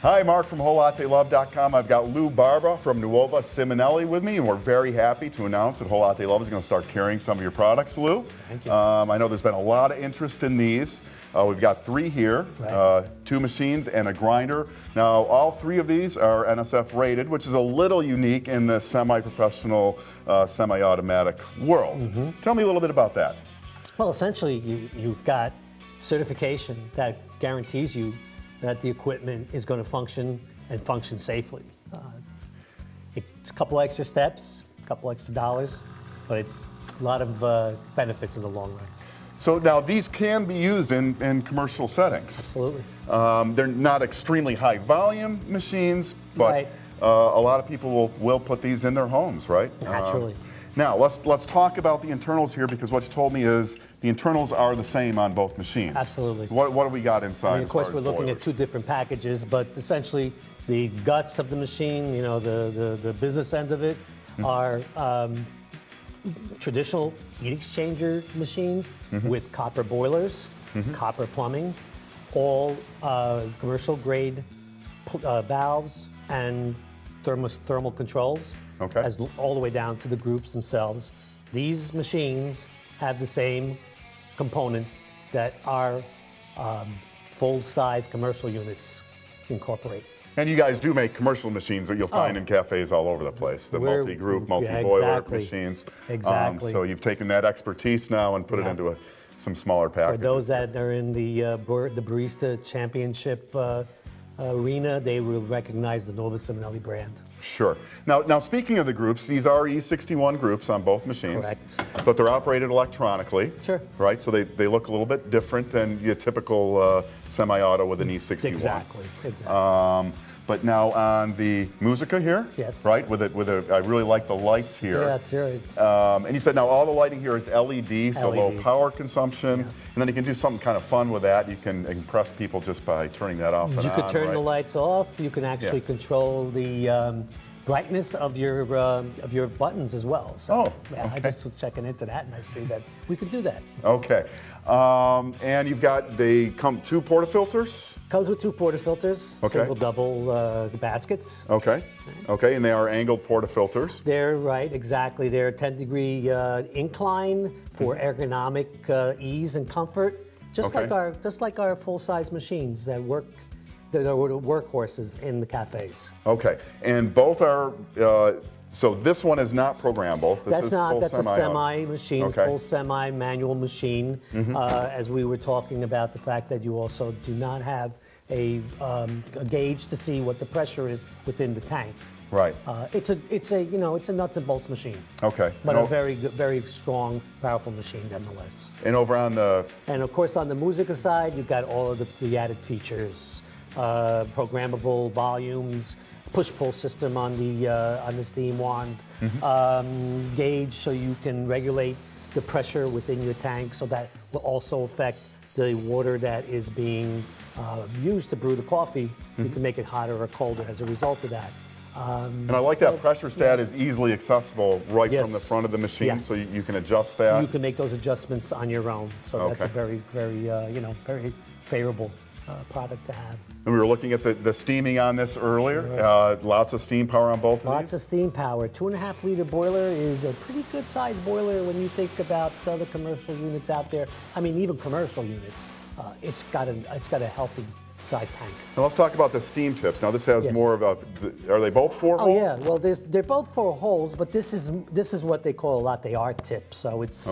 Hi, Marc from WholeLatteLove.com. I've got Barba from Nuova Simonelli with me, and we're very happy to announce that Whole Latte Love is going to start carrying some of your products, Lou. Thank you. I know there's been a lot of interest in these. We've got 3 here, right. 2 machines and a grinder. Now, all 3 of these are NSF rated, which is a little unique in the semi-professional, semi-automatic world. Tell me a little bit about that. Well, essentially, you've got certification that guarantees you that the equipment is going to function and function safely. It's a couple extra steps, a couple extra dollars, but it's a lot of benefits in the long run. So now these can be used in commercial settings. Absolutely. They're not extremely high volume machines, but right. A lot of people will put these in their homes, right? Naturally. Now let's talk about the internals here, because what you told me is the internals are the same on both machines. Absolutely. What do we got inside? I mean, of course, we're looking at 2 different packages, but essentially the guts of the machine, you know, the business end of it, are traditional heat exchanger machines with copper boilers, copper plumbing, all commercial grade valves and thermal controls. Okay. All the way down to the groups themselves. These machines have the same components that our full-size commercial units incorporate. And you guys do make commercial machines that you'll find in cafes all over the place, the multi-group, multi-boiler machines. Exactly. So you've taken that expertise now and put it into some smaller packages. For those that are in the Barista Championship arena, they will recognize the Nuova Simonelli brand. Sure. Now speaking of the groups, these are E61 groups on both machines. Correct. But they're operated electronically. Sure. Right? So they look a little bit different than your typical semi-auto with an E61. Exactly. But now on the Musica here, yes. Right? I really like the lights here. Yes, here and you said now all the lighting here is LED, so low LEDs. power consumption, and then you can do something kind of fun with that. You can impress people just by turning that off and on. You could turn right? the lights off. You can actually control the brightness of your buttons as well. So I just was checking into that, and I see that we could do that. Okay. And they come 2 portafilters? Comes with 2 portafilters, Okay. single, double baskets. Okay. Okay, and they are angled portafilters. They're right, exactly. They're 10-degree incline for ergonomic ease and comfort, just like our full-size machines that work. That are workhorses in the cafes. Okay, and both are. So this one is not programmable. That's a semi machine, full semi manual machine. As we were talking about the fact that you also do not have a gauge to see what the pressure is within the tank. Right. It's a nuts and bolts machine. Okay. But a very strong, powerful machine nonetheless. And over on the. And of course on the Musica side, you've got all of the added features. Programmable volumes, push-pull system on the steam wand, gauge so you can regulate the pressure within your tank, so that will also affect the water that is being used to brew the coffee. You can make it hotter or colder as a result of that. And I like that pressure stat is easily accessible right from the front of the machine, so you can adjust that. You can make those adjustments on your own, so that's a very very favorable product to have. And we were looking at the steaming on this earlier. Lots of steam power on both of these? Lots of steam power. 2.5-liter boiler is a pretty good sized boiler when you think about other commercial units out there. I mean, even commercial units. It's got a healthy sized tank. Now let's talk about the steam tips. Now this has more of a, are they both 4-hole? Oh yeah, well they're both 4 holes, but this is what they call a latte art tip. So it's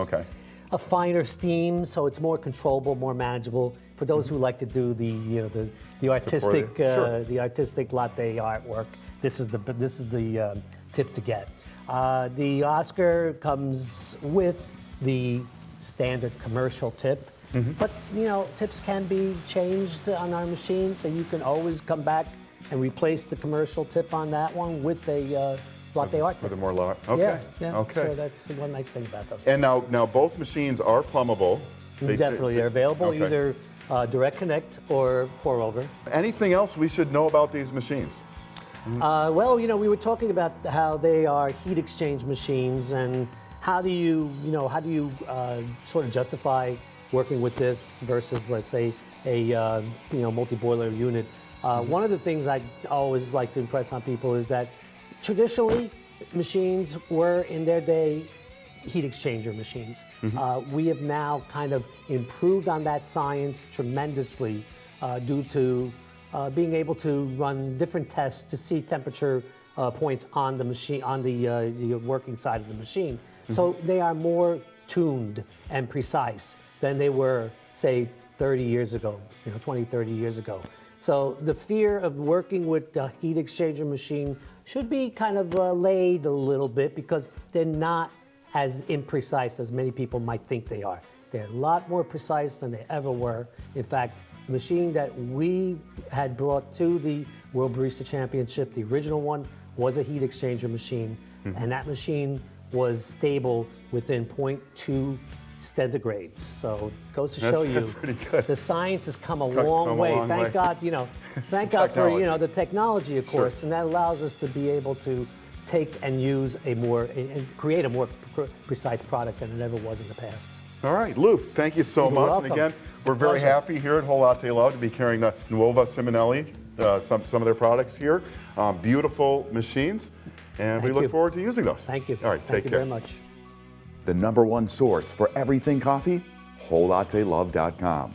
a finer steam, so it's more controllable, more manageable. For those who like to do the artistic the artistic latte artwork, this is the tip to get. The Oscar comes with the standard commercial tip, but tips can be changed on our machine, so you can always come back and replace the commercial tip on that one with a latte art tip. With a more okay. Okay. So that's one nice thing about those. And now both machines are plumbable. Definitely, they're available either direct connect or pour over. Anything else we should know about these machines? Well, we were talking about how they are heat exchange machines, and how do you sort of justify working with this versus, let's say, a multi-boiler unit One of the things I always like to impress on people is that traditionally machines were in their day heat exchanger machines. We have now kind of improved on that science tremendously due to being able to run different tests to see temperature points on the machine, on the working side of the machine. So they are more tuned and precise than they were, say, 30 years ago, 20, 30 years ago. So the fear of working with the heat exchanger machine should be kind of laid a little bit, because they're not as imprecise as many people might think they are. They're a lot more precise than they ever were. In fact, the machine that we had brought to the World Barista Championship, the original one, was a heat exchanger machine, and that machine was stable within 0.2 centigrades. So it goes to show you, that's pretty good. The science has come a long way. Thank God, thank God for the technology, of course, and that allows us to be able to take and use and create a more precise product than it ever was in the past. All right, Lou, thank you so much. Welcome. And again, we're very happy here at Whole Latte Love to be carrying the Nuova Simonelli, some of their products here. Beautiful machines, and we look forward to using those. Thank you. All right, take care. Thank you very much. The #1 source for everything coffee, WholeLatteLove.com.